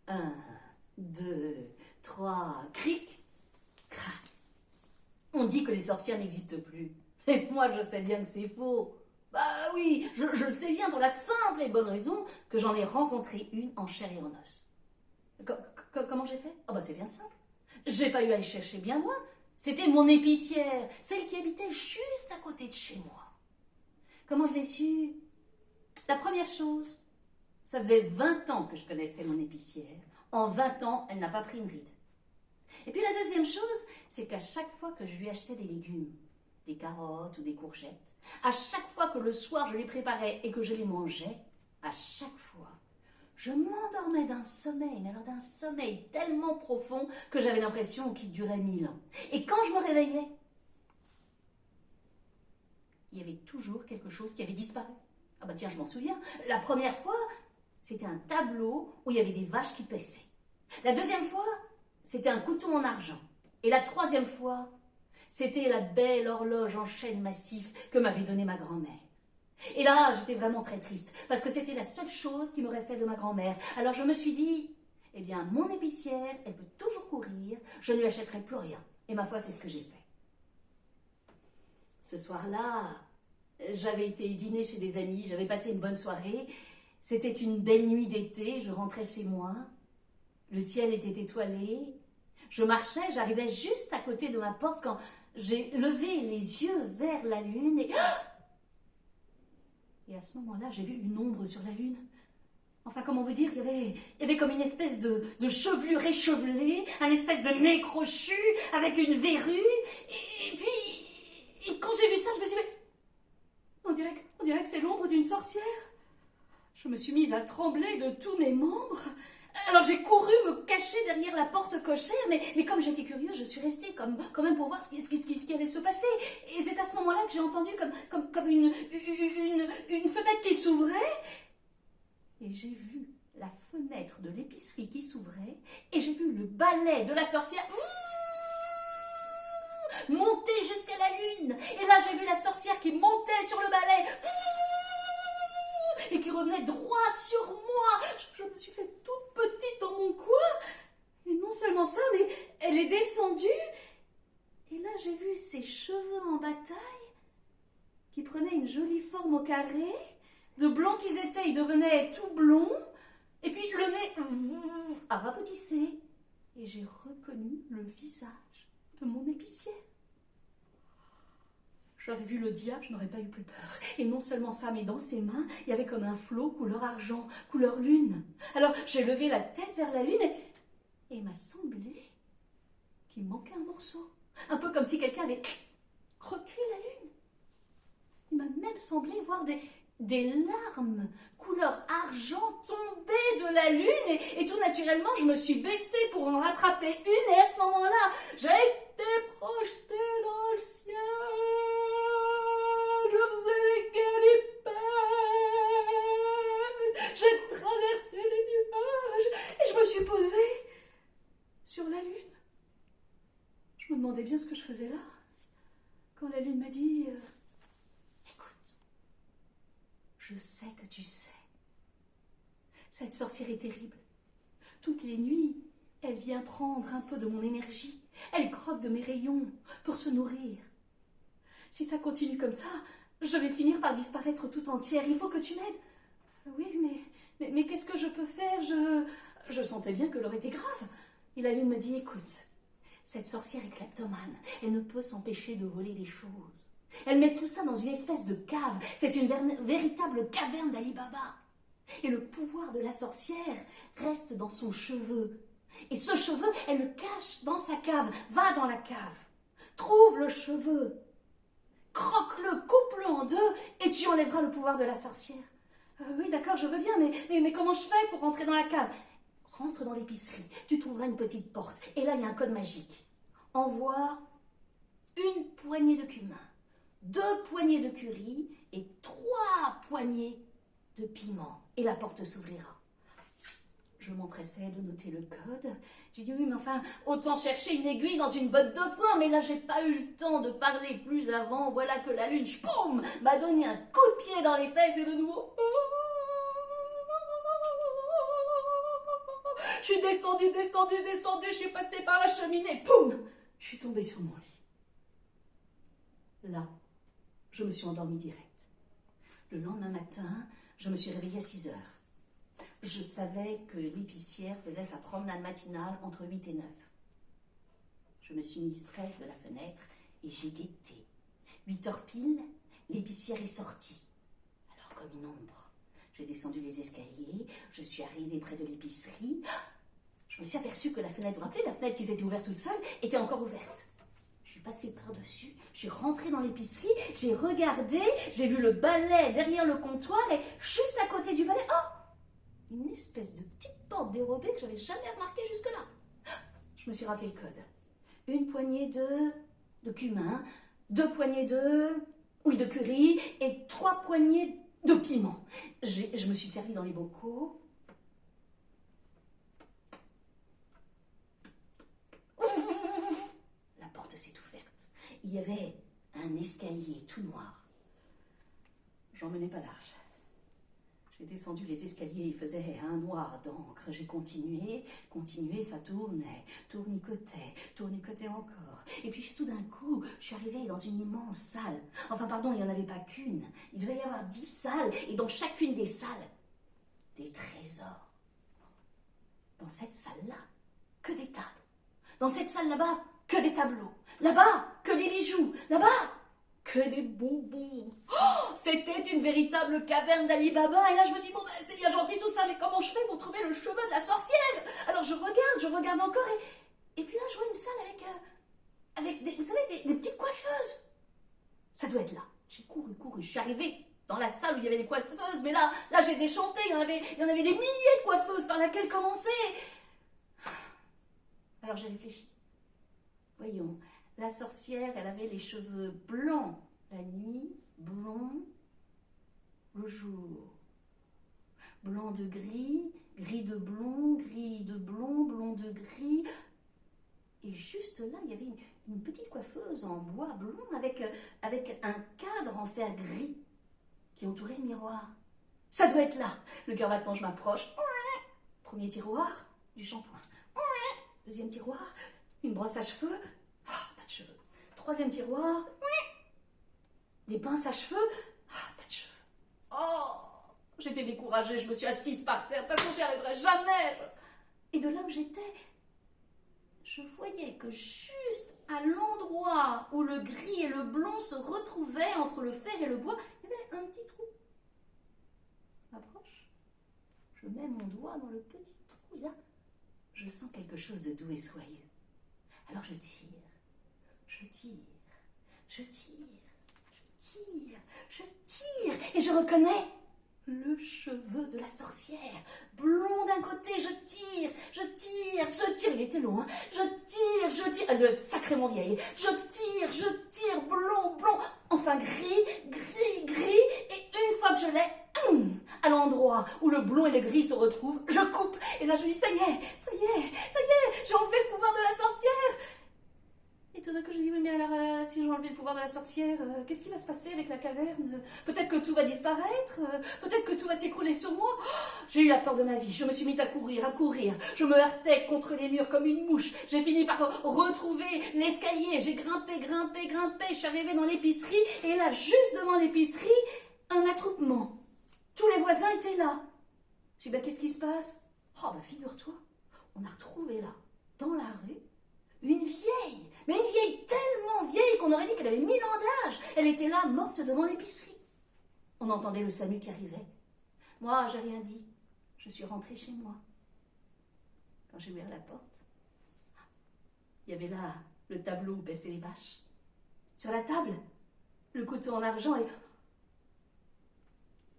Un, deux, trois, cric, crac. On dit que les sorcières n'existent plus. Et moi, je sais bien que c'est faux. Bah oui, je le sais bien pour la simple et bonne raison que j'en ai rencontré une en chair et en os. Comment j'ai fait? Oh bah c'est bien simple. J'ai pas eu à aller chercher bien loin. C'était mon épicière, celle qui habitait juste à côté de chez moi. Comment je l'ai su? La première chose, ça faisait 20 ans que je connaissais mon épicière. En 20 ans, elle n'a pas pris une ride. Et puis la deuxième chose, c'est qu'à chaque fois que je lui achetais des légumes, des carottes ou des courgettes, à chaque fois que le soir je les préparais et que je les mangeais, à chaque fois, je m'endormais d'un sommeil, mais alors d'un sommeil tellement profond que j'avais l'impression qu'il durait 1000 ans. Et quand je me réveillais, il y avait toujours quelque chose qui avait disparu. Ah bah tiens, je m'en souviens. La première fois, c'était un tableau où il y avait des vaches qui paissaient. La deuxième fois, c'était un couteau en argent. Et la troisième fois, c'était la belle horloge en chêne massif que m'avait donnée ma grand-mère. Et là, j'étais vraiment très triste, parce que c'était la seule chose qui me restait de ma grand-mère. Alors je me suis dit, eh bien, mon épicière, elle peut toujours courir, je ne lui achèterai plus rien. Et ma foi, c'est ce que j'ai fait. Ce soir-là, j'avais été dîner chez des amis, j'avais passé une bonne soirée. C'était une belle nuit d'été, je rentrais chez moi. Le ciel était étoilé. Je marchais, j'arrivais juste à côté de ma porte quand j'ai levé les yeux vers la lune et à ce moment-là, j'ai vu une ombre sur la lune. Enfin, comment vous dire, il y avait comme une espèce de chevelure échevelée, un espèce de nez crochu avec une verrue. Et puis, quand j'ai vu ça, je me suis dit, on dirait que c'est l'ombre d'une sorcière. Je me suis mise à trembler de tous mes membres. Alors j'ai couru me cacher derrière la porte cochère, mais comme j'étais curieuse, je suis restée quand même pour voir ce qui allait se passer. Et c'est à ce moment-là que j'ai entendu comme une fenêtre qui s'ouvrait. Et j'ai vu la fenêtre de l'épicerie qui s'ouvrait, et j'ai vu le balai de la sorcière monter jusqu'à la lune. Et là j'ai vu la sorcière qui montait sur le balai et qui revenait droit sur moi. Je me suis fait toute petite dans mon coin. Et non seulement ça, mais elle est descendue. Et là, j'ai vu ses cheveux en bataille qui prenaient une jolie forme au carré. De blanc qu'ils étaient, ils devenaient tout blonds. Et puis le nez rapetissé. Et j'ai reconnu le visage de mon épicière. J'aurais vu le diable, je n'aurais pas eu plus peur. Et non seulement ça, mais dans ses mains, il y avait comme un flot couleur argent, couleur lune. Alors j'ai levé la tête vers la lune et il m'a semblé qu'il me manquait un morceau. Un peu comme si quelqu'un avait repris la lune. Il m'a même semblé voir des larmes couleur argent tomber de la lune. Et tout naturellement, je me suis baissée pour en rattraper une. Et à ce moment-là, j'ai été projetée dans le ciel. Je faisais des galipettes, j'ai traversé les nuages et je me suis posée sur la lune. Je me demandais bien ce que je faisais là, quand la lune m'a dit écoute, je sais que tu sais. Cette sorcière est terrible. Toutes les nuits, elle vient prendre un peu de mon énergie. Elle croque de mes rayons pour se nourrir. Si ça continue comme ça, je vais finir par disparaître tout entière. Il faut que tu m'aides. Oui, mais qu'est-ce que je peux faire? Je sentais bien que l'heure était grave. Et la lune me dit, écoute, cette sorcière est kleptomane. Elle ne peut s'empêcher de voler des choses. Elle met tout ça dans une espèce de cave. C'est une véritable caverne d'Ali Baba. Et le pouvoir de la sorcière reste dans son cheveu. Et ce cheveu, elle le cache dans sa cave. Va dans la cave. Trouve le cheveu. Croque-le, coupe-le en deux et tu enlèveras le pouvoir de la sorcière. Oui, d'accord, je veux bien, mais comment je fais pour rentrer dans la cave? Rentre dans l'épicerie, tu trouveras une petite porte. Et là, il y a un code magique. Envoie une poignée de cumin, 2 poignées de curry et 3 poignées de piment. Et la porte s'ouvrira. Je m'empressais de noter le code. J'ai dit oui, mais enfin, autant chercher une aiguille dans une botte de foin. Mais là, j'ai pas eu le temps de parler plus avant. Voilà que la lune, boum, m'a donné un coup de pied dans les fesses et de nouveau. Je suis descendue, je suis passée par la cheminée, poum! Je suis tombée sur mon lit. Là, je me suis endormie direct. Le lendemain matin, je me suis réveillée à 6 heures. Je savais que l'épicière faisait sa promenade matinale entre 8 et 9. Je me suis mise près de la fenêtre et j'ai guetté. 8 heures pile, l'épicière est sortie. Alors comme une ombre, j'ai descendu les escaliers, je suis arrivée près de l'épicerie. Je me suis aperçue que la fenêtre, vous vous rappelez, la fenêtre qui s'était ouverte toute seule, était encore ouverte. Je suis passée par-dessus, je suis rentrée dans l'épicerie, j'ai regardé, j'ai vu le balai derrière le comptoir et juste à côté du balai, une espèce de petite porte dérobée que j'avais jamais remarquée jusque-là. Je me suis rappelé le code. Une poignée de cumin, 2 poignées de curry et 3 poignées de piment. Je me suis servie dans les bocaux. La porte s'est ouverte. Il y avait un escalier tout noir. J'en menais pas large. J'ai descendu les escaliers, il faisait un noir d'encre. J'ai continué, ça tournicotait encore. Et puis tout d'un coup, je suis arrivée dans une immense salle. Enfin, pardon, il n'y en avait pas qu'une. Il devait y avoir 10 salles, et dans chacune des salles, des trésors. Dans cette salle-là, que des tables. Dans cette salle là-bas, que des tableaux. Là-bas, que des bijoux. Là-bas, que des bonbons. C'était une véritable caverne d'Ali Baba. Et là, je me suis dit, bon, c'est bien gentil tout ça, mais comment je fais pour trouver le chemin de la sorcière? Alors, je regarde encore. Et puis là, je vois une salle avec des, vous savez, des petites coiffeuses. Ça doit être là. J'ai couru. Je suis arrivée dans la salle où il y avait des coiffeuses. Mais là j'ai déchanté. Il y en avait des milliers de coiffeuses par laquelle commencer. Alors, j'ai réfléchi. Voyons, la sorcière, elle avait les cheveux blancs la nuit, blond le jour. Blanc de gris, gris de blond blond de gris. Et juste là, il y avait une petite coiffeuse en bois blond avec un cadre en fer gris qui entourait le miroir. Ça doit être là. Le cœur battant, je m'approche. Premier tiroir, du shampoing. Deuxième tiroir, une brosse à cheveux. Pas de cheveux. Troisième tiroir, des pinces à cheveux. Pas de cheveux. J'étais découragée, je me suis assise par terre. De toute façon, j'y arriverai jamais. Et de là où j'étais, je voyais que juste à l'endroit où le gris et le blond se retrouvaient entre le fer et le bois, il y avait un petit trou. Je m'approche, je mets mon doigt dans le petit trou et là, je sens quelque chose de doux et soyeux. Alors je tire, et je reconnais le cheveu de la sorcière. Blond d'un côté, je tire. Il était long, hein. Je tire. Elle doit être sacrément vieille. Je tire, blond. Enfin gris. Et une fois que je l'ai, à l'endroit où le blond et le gris se retrouvent, je coupe. Et là, je me dis, ça y est, j'ai enlevé le pouvoir de la sorcière. Et tout d'un coup, je dis, oui, mais alors, si j'ai enlevé le pouvoir de la sorcière, qu'est-ce qui va se passer avec la caverne? Peut-être que tout va disparaître, peut-être que tout va s'écrouler sur moi. J'ai eu la peur de ma vie, je me suis mise à courir. Je me heurtais contre les murs comme une mouche. J'ai fini par retrouver l'escalier. J'ai grimpé. Je suis arrivée dans l'épicerie, et là, juste devant l'épicerie, un attroupement. Tous les voisins étaient là. J'ai dit, qu'est-ce qui se passe? Figure-toi, on a retrouvé là, dans la rue, une vieille, mais une vieille tellement vieille qu'on aurait dit qu'elle avait 1000 ans d'âge. Elle était là, morte devant l'épicerie. On entendait le SAMU qui arrivait. Moi, j'ai rien dit. Je suis rentrée chez moi. Quand j'ai ouvert la porte, il y avait là le tableau où paissaient les vaches. Sur la table, le couteau en argent et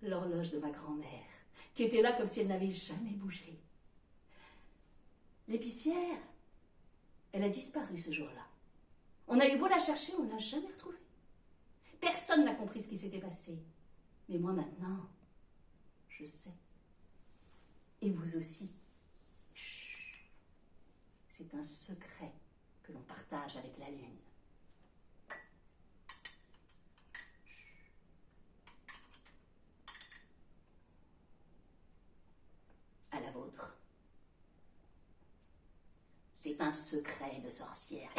l'horloge de ma grand-mère, qui était là comme si elle n'avait jamais bougé. L'épicière, elle a disparu ce jour-là. On a eu beau la chercher, on ne l'a jamais retrouvée. Personne n'a compris ce qui s'était passé. Mais moi maintenant, je sais. Et vous aussi. Chut. C'est un secret que l'on partage avec la lune. À la vôtre. C'est un secret de sorcière.